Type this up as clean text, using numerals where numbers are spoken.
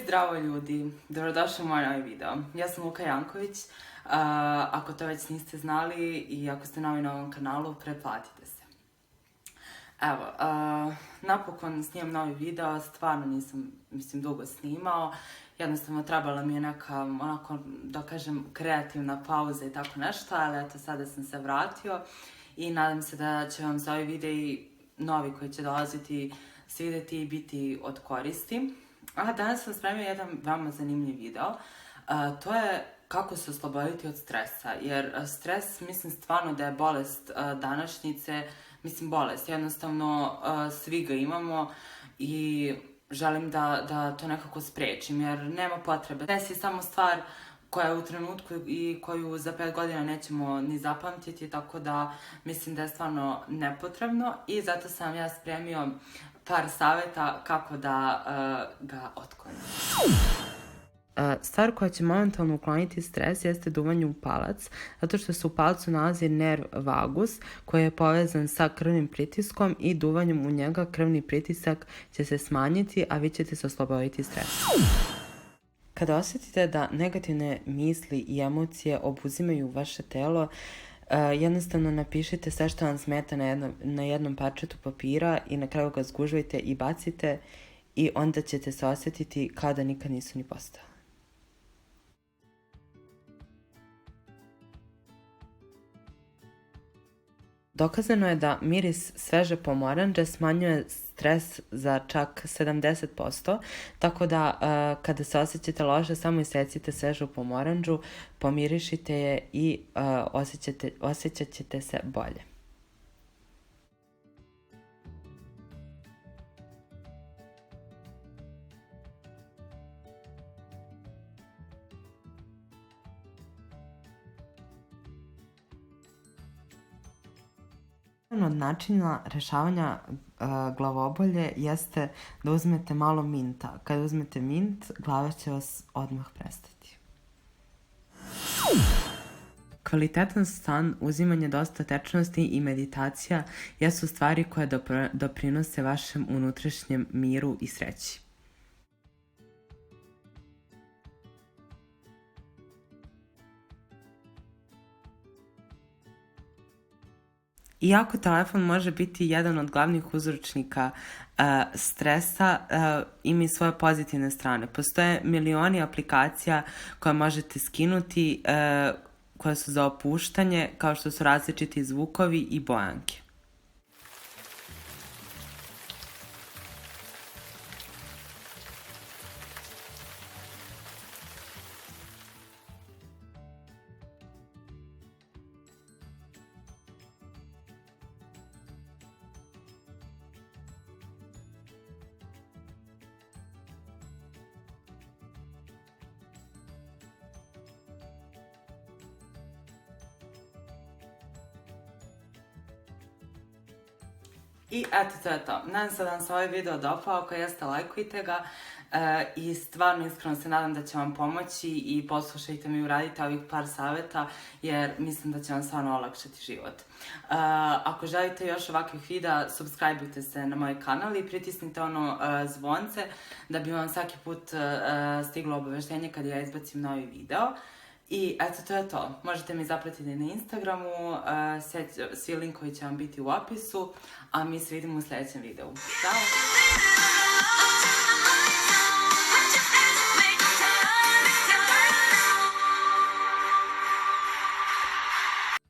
Zdravo ljudi, dobrodošli u moj novi video. Ja sam Luka Janković, ako to već niste znali i ako ste novi na ovom kanalu, pretplatite se. Evo, napokon snimam novi video, stvarno nisam, dugo snimao. Jednostavno trebala mi je neka, onako, da kažem, kreativna pauza i tako nešto, ali eto, sada sam se vratio i nadam se da će vam za ovi videi novi koji će dolaziti svideti i biti od koristi. Danas sam spremio jedan veoma zanimljiv video. To je kako se osloboditi od stresa, jer stres, mislim stvarno da je bolest današnjice, bolest, jednostavno svi ga imamo i želim da to nekako sprečim, jer nema potrebe. Stres je samo stvar koja je u trenutku i koju za 5 godina nećemo ni zapamtiti, tako da mislim da je stvarno nepotrebno i zato sam ja spremio par savjeta kako da ga otklonim. Stvar koja će momentalno ukloniti stres jeste duvanje u palac, zato što se u palcu nalazi nerv vagus koji je povezan sa krvnim pritiskom i duvanjem u njega krvni pritisak će se smanjiti, a vi ćete se osloboditi stresa. Kada osjetite da negativne misli i emocije obuzimaju vaše telo, jednostavno napišite sve što vam smeta na jednom parčetu papira i na kraju ga zgužvajte i bacite i onda ćete se osjetiti kao da nikad nisu ni postojali. Dokazano je da miris sveže pomorandže smanjuje stres za čak 70%, tako da kada se osjećate loše, samo isecite svežu pomorandžu, pomirišite je i osjećat ćete se bolje. Jedan od načina rešavanja glavobolje jeste da uzmete malo minta. Kada uzmete mint, glava će vas odmah prestati. Kvalitetan san, uzimanje dosta tečnosti i meditacija jesu stvari koje doprinose vašem unutrašnjem miru i sreći. Iako telefon može biti jedan od glavnih uzročnika stresa, ima i svoje pozitivne strane. Postoje milioni aplikacija koje možete skinuti, koje su za opuštanje, kao što su različiti zvukovi i bojanke. I eto, to je to. Nadam se da vam se ovaj video dopao, ako jeste, lajkujte ga i stvarno iskreno se nadam da će vam pomoći i poslušajte mi, uradite ovih par savjeta jer mislim da će vam stvarno olakšati život. Ako želite još ovakvih videa, subscribeujte se na moj kanal i pritisnite ono zvonce da bi vam svaki put stiglo obaveštenje kad ja izbacim novi video. I eto, to je to. Možete mi zapratiti na Instagramu, svi linkovi će vam biti u opisu, a mi se vidimo u sljedećem videu. Ćao!